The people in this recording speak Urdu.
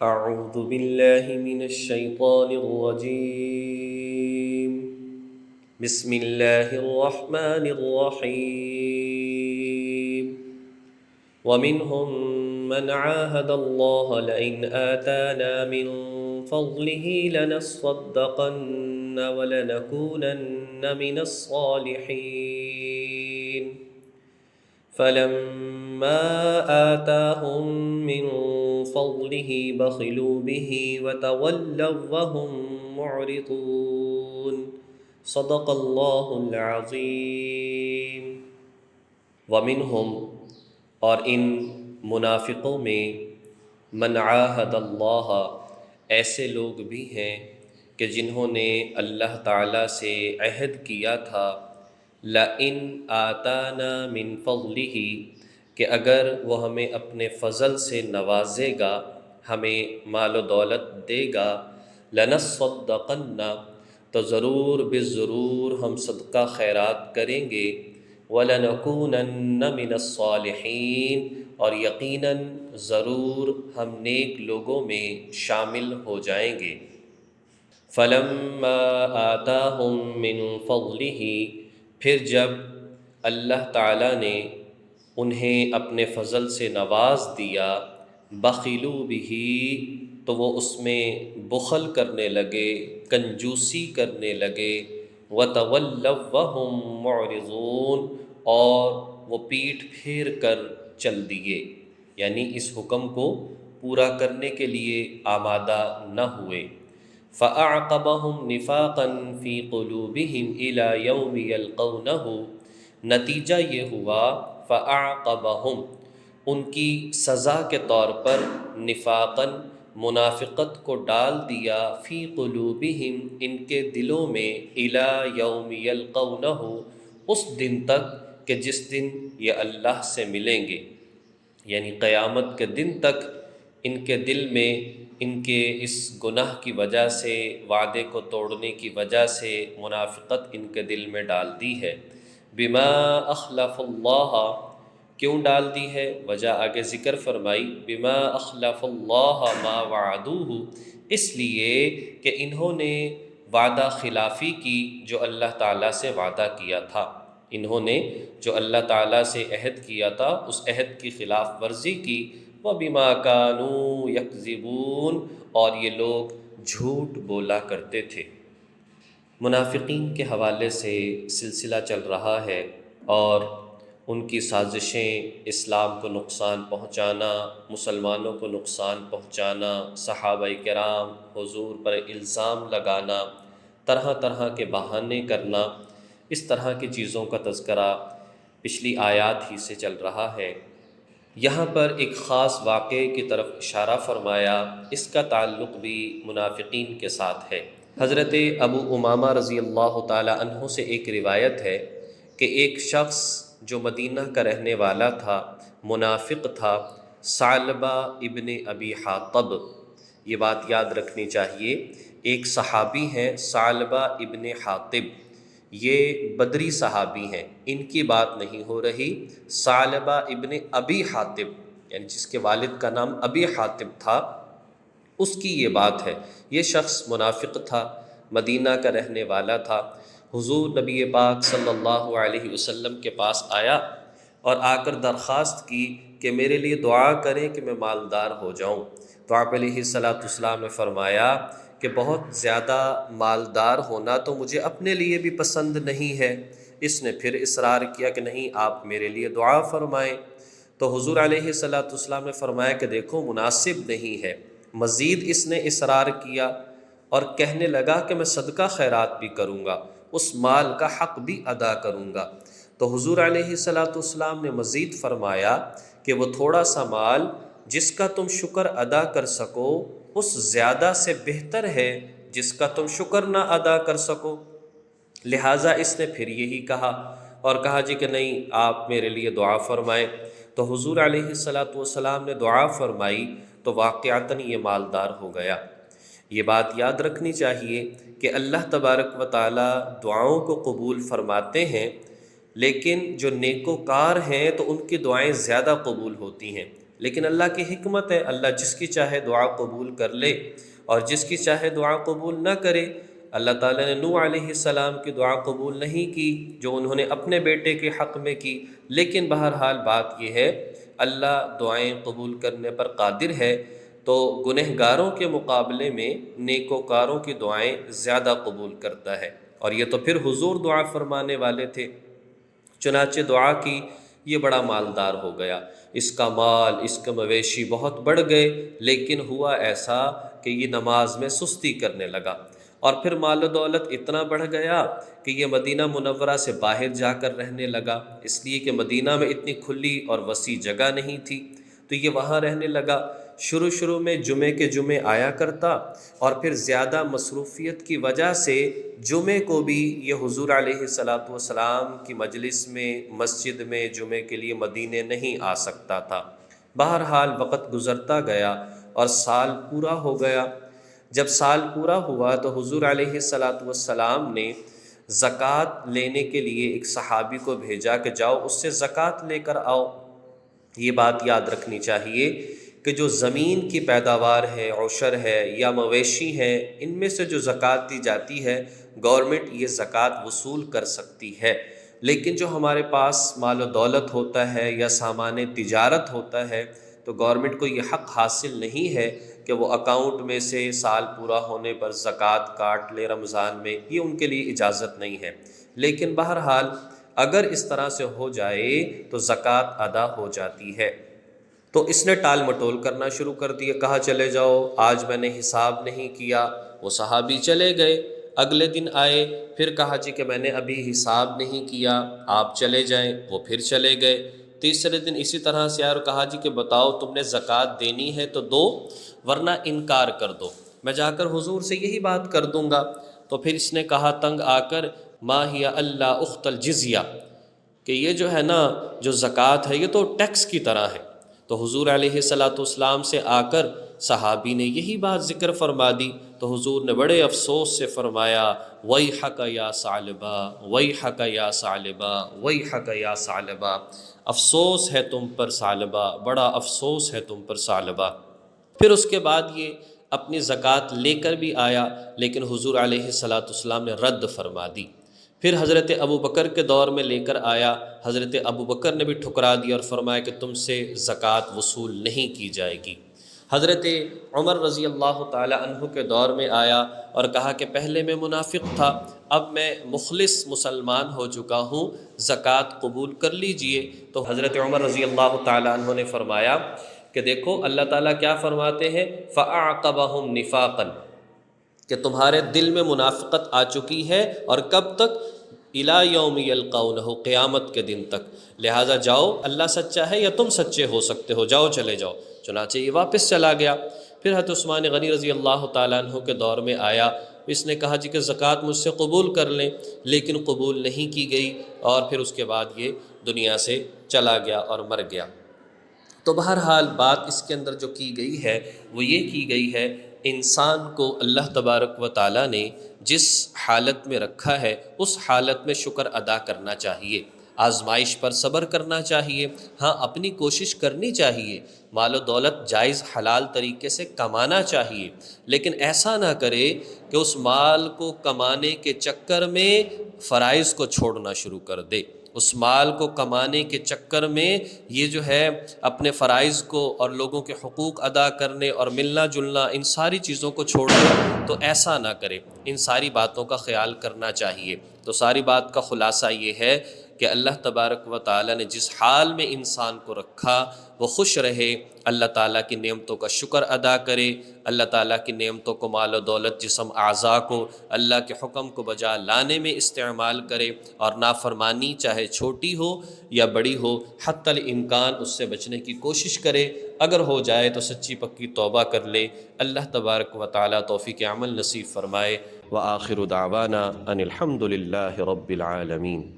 أعوذ بالله من الشيطان الرجيم. بسم الله الرحمن الرحيم. ومنهم من عاهد الله لئن آتانا من فضله لنصدقن ولنكونن من الصالحين. فلما آتاهم من فضله بخلوا به وتولوا وهم معرضون. صدق اللہ العظیم. ومنہم، اور ان منافقوں میں، من عاہد اللہ، ایسے لوگ بھی ہیں کہ جنہوں نے اللہ تعالیٰ سے عہد کیا تھا، لَإِنْ آتَانَا مِنْ فَضْلِهِ، کہ اگر وہ ہمیں اپنے فضل سے نوازے گا، ہمیں مال و دولت دے گا، لَنَصَّدَّقَنَّ، تو ضرور بالضرور ہم صدقہ خیرات کریں گے، وَلَنَكُونَنَّ مِنَ الصَّالِحِينَ، اور یقیناً ضرور ہم نیک لوگوں میں شامل ہو جائیں گے۔ فَلَمَّا آتَاهُم مِّن فَضْلِهِ، پھر جب اللہ تعالیٰ نے انہیں اپنے فضل سے نواز دیا، بخلوا بہ، تو وہ اس میں بخل کرنے لگے، کنجوسی کرنے لگے، وتولوا وہم معرضون، اور وہ پیٹھ پھیر کر چل دیے، یعنی اس حکم کو پورا کرنے کے لیے آمادہ نہ ہوئے۔ فَأَعْقَبَهُمْ نِفَاقًا فِي قُلُوبِهِمْ إِلَى يَوْمِ يَلْقَوْنَهُ، نتیجہ یہ ہوا، فَأَعْقَبَهُمْ، ان کی سزا کے طور پر، نفاقاً، منافقت کو ڈال دیا، فی قلوبہم، ان کے دلوں میں، الی یوم یلقونہ، اس دن تک کہ جس دن یہ اللہ سے ملیں گے، یعنی قیامت کے دن تک ان کے دل میں، ان کے اس گناہ کی وجہ سے، وعدے کو توڑنے کی وجہ سے منافقت ان کے دل میں ڈال دی ہے۔ بما اخلف اللہ، کیوں ڈال دی ہے؟ وجہ آگے ذکر فرمائی، بما اخلف اللہ ما وعدوہ، اس لیے کہ انہوں نے وعدہ خلافی کی جو اللہ تعالیٰ سے وعدہ کیا تھا، انہوں نے جو اللہ تعالیٰ سے عہد کیا تھا اس عہد کی خلاف ورزی کی، وَبِمَا كَانُوا يَكْذِبُونَ، اور یہ لوگ جھوٹ بولا کرتے تھے۔ منافقین کے حوالے سے سلسلہ چل رہا ہے، اور ان کی سازشیں، اسلام کو نقصان پہنچانا، مسلمانوں کو نقصان پہنچانا، صحابہ کرام حضور پر الزام لگانا، طرح طرح کے بہانے کرنا، اس طرح کی چیزوں کا تذکرہ پچھلی آیات ہی سے چل رہا ہے۔ یہاں پر ایک خاص واقعے کی طرف اشارہ فرمایا، اس کا تعلق بھی منافقین کے ساتھ ہے۔ حضرت ابو امامہ رضی اللہ تعالی عنہ سے ایک روایت ہے کہ ایک شخص جو مدینہ کا رہنے والا تھا، منافق تھا، ثعلبہ ابن ابی حاطب، یہ بات یاد رکھنی چاہیے، ایک صحابی ہیں ثعلبہ ابن حاطب، یہ بدری صحابی ہیں، ان کی بات نہیں ہو رہی، ثعلبہ ابن ابی حاطب، یعنی جس کے والد کا نام ابی حاطب تھا، اس کی یہ بات ہے۔ یہ شخص منافق تھا، مدینہ کا رہنے والا تھا، حضور نبی پاک صلی اللہ علیہ وسلم کے پاس آیا اور آ کر درخواست کی کہ میرے لیے دعا کریں کہ میں مالدار ہو جاؤں۔ تو آپ علیہ السلام نے فرمایا کہ بہت زیادہ مالدار ہونا تو مجھے اپنے لیے بھی پسند نہیں ہے۔ اس نے پھر اصرار کیا کہ نہیں، آپ میرے لیے دعا فرمائیں۔ تو حضور علیہ السلام نے فرمایا کہ دیکھو مناسب نہیں ہے۔ مزید اس نے اصرار کیا اور کہنے لگا کہ میں صدقہ خیرات بھی کروں گا، اس مال کا حق بھی ادا کروں گا۔ تو حضور علیہ السلام نے مزید فرمایا کہ وہ تھوڑا سا مال جس کا تم شکر ادا کر سکو، اس زیادہ سے بہتر ہے جس کا تم شکر نہ ادا کر سکو۔ لہٰذا اس نے پھر یہی کہا اور کہا جی کہ نہیں، آپ میرے لیے دعا فرمائیں۔ تو حضور علیہ السلام نے دعا فرمائی تو واقعتاً یہ مالدار ہو گیا۔ یہ بات یاد رکھنی چاہیے کہ اللہ تبارک و تعالی دعاؤں کو قبول فرماتے ہیں، لیکن جو نیکوکار ہیں تو ان کی دعائیں زیادہ قبول ہوتی ہیں۔ لیکن اللہ کی حکمت ہے، اللہ جس کی چاہے دعا قبول کر لے اور جس کی چاہے دعا قبول نہ کرے۔ اللہ تعالیٰ نے نوح علیہ السلام کی دعا قبول نہیں کی جو انہوں نے اپنے بیٹے کے حق میں کی، لیکن بہرحال بات یہ ہے اللہ دعائیں قبول کرنے پر قادر ہے، تو گنہگاروں کے مقابلے میں نیکوکاروں کی دعائیں زیادہ قبول کرتا ہے۔ اور یہ تو پھر حضور دعا فرمانے والے تھے، چنانچہ دعا کی، یہ بڑا مالدار ہو گیا، اس کا مال، اس کے مویشی بہت بڑھ گئے، لیکن ہوا ایسا کہ یہ نماز میں سستی کرنے لگا، اور پھر مال و دولت اتنا بڑھ گیا کہ یہ مدینہ منورہ سے باہر جا کر رہنے لگا، اس لیے کہ مدینہ میں اتنی کھلی اور وسیع جگہ نہیں تھی، تو یہ وہاں رہنے لگا۔ شروع میں جمعے کے جمعے آیا کرتا، اور پھر زیادہ مصروفیت کی وجہ سے جمعے کو بھی یہ حضور علیہ والسلام کی مجلس میں، مسجد میں جمعے کے لیے مدینے نہیں آ سکتا تھا۔ بہرحال وقت گزرتا گیا اور سال پورا ہو گیا۔ جب سال پورا ہوا تو حضور علیہ والسلام نے زکوٰۃ لینے کے لیے ایک صحابی کو بھیجا کہ جاؤ اس سے زکوٰۃ لے کر آؤ۔ یہ بات یاد رکھنی چاہیے کہ جو زمین کی پیداوار ہے، عشر ہے یا مویشی ہیں، ان میں سے جو زکوٰۃ دی جاتی ہے گورنمنٹ یہ زکوٰۃ وصول کر سکتی ہے، لیکن جو ہمارے پاس مال و دولت ہوتا ہے یا سامان تجارت ہوتا ہے تو گورنمنٹ کو یہ حق حاصل نہیں ہے کہ وہ اکاؤنٹ میں سے سال پورا ہونے پر زکوٰۃ کاٹ لے رمضان میں، یہ ان کے لیے اجازت نہیں ہے۔ لیکن بہرحال اگر اس طرح سے ہو جائے تو زکوٰۃ ادا ہو جاتی ہے۔ تو اس نے ٹال مٹول کرنا شروع کر دیا، کہا چلے جاؤ آج میں نے حساب نہیں کیا۔ وہ صحابی چلے گئے، اگلے دن آئے، پھر کہا جی کہ میں نے ابھی حساب نہیں کیا، آپ چلے جائیں، وہ پھر چلے گئے۔ تیسرے دن اسی طرح سے آئے اور کہا جی کہ بتاؤ تم نے زکوٰۃ دینی ہے تو دو ورنہ انکار کر دو، میں جا کر حضور سے یہی بات کر دوں گا۔ تو پھر اس نے کہا تنگ آ کر ما ہی اللہ اخت الجزیہ، کہ یہ جو ہے نا جو زکوٰۃ ہے یہ تو ٹیکس کی طرح ہے۔ تو حضور علیہ والسلام سے آ کر صحابی نے یہی بات ذکر فرما دی، تو حضور نے بڑے افسوس سے فرمایا ویحک یا ثعلبہ، ویحک یا ثعلبہ، ویحک یا ثعلبہ، افسوس ہے تم پر ثعلبہ، بڑا افسوس ہے تم پر ثعلبہ۔ پھر اس کے بعد یہ اپنی زکوٰۃ لے کر بھی آیا، لیکن حضور علیہ والسلام نے رد فرما دی۔ پھر حضرت ابوبکر کے دور میں لے کر آیا، حضرت ابوبکر نے بھی ٹھکرا دیا اور فرمایا کہ تم سے زکوٰۃ وصول نہیں کی جائے گی۔ حضرت عمر رضی اللہ تعالی عنہ کے دور میں آیا اور کہا کہ پہلے میں منافق تھا، اب میں مخلص مسلمان ہو چکا ہوں، زکوٰۃ قبول کر لیجئے۔ تو حضرت عمر رضی اللہ تعالی عنہ نے فرمایا کہ دیکھو اللہ تعالیٰ کیا فرماتے ہیں فَأَعْقَبَهُمْ نِفَاقًا، کہ تمہارے دل میں منافقت آ چکی ہے، اور کب تک؟ اِلَىٰ یوم یلقونہ، قیامت کے دن تک، لہٰذا جاؤ اللہ سچا ہے یا تم سچے ہو سکتے ہو، جاؤ چلے جاؤ۔ چنانچہ یہ واپس چلا گیا۔ پھر حضرت عثمان غنی رضی اللہ تعالیٰ عنہ کے دور میں آیا، اس نے کہا جی کہ زکوٰۃ مجھ سے قبول کر لیں، لیکن قبول نہیں کی گئی، اور پھر اس کے بعد یہ دنیا سے چلا گیا اور مر گیا۔ تو بہرحال بات اس کے اندر جو کی گئی ہے وہ یہ کی گئی ہے، انسان کو اللہ تبارک و تعالیٰ نے جس حالت میں رکھا ہے اس حالت میں شکر ادا کرنا چاہیے، آزمائش پر صبر کرنا چاہیے، ہاں اپنی کوشش کرنی چاہیے، مال و دولت جائز حلال طریقے سے کمانا چاہیے، لیکن ایسا نہ کرے کہ اس مال کو کمانے کے چکر میں فرائض کو چھوڑنا شروع کر دے، اس مال کو کمانے کے چکر میں یہ جو ہے اپنے فرائض کو اور لوگوں کے حقوق ادا کرنے اور ملنا جلنا ان ساری چیزوں کو چھوڑ دے، تو ایسا نہ کرے، ان ساری باتوں کا خیال کرنا چاہیے۔ تو ساری بات کا خلاصہ یہ ہے کہ اللہ تبارک و تعالیٰ نے جس حال میں انسان کو رکھا وہ خوش رہے، اللہ تعالیٰ کی نعمتوں کا شکر ادا کرے، اللہ تعالیٰ کی نعمتوں کو مال و دولت جسم اعضاء کو اللہ کے حکم کو بجا لانے میں استعمال کرے، اور نافرمانی چاہے چھوٹی ہو یا بڑی ہو حتی الامکان اس سے بچنے کی کوشش کرے، اگر ہو جائے تو سچی پکی توبہ کر لے۔ اللہ تبارک و تعالیٰ توفیق عمل نصیب فرمائے۔ وآخر دعوانا ان الحمد للہ رب العالمین۔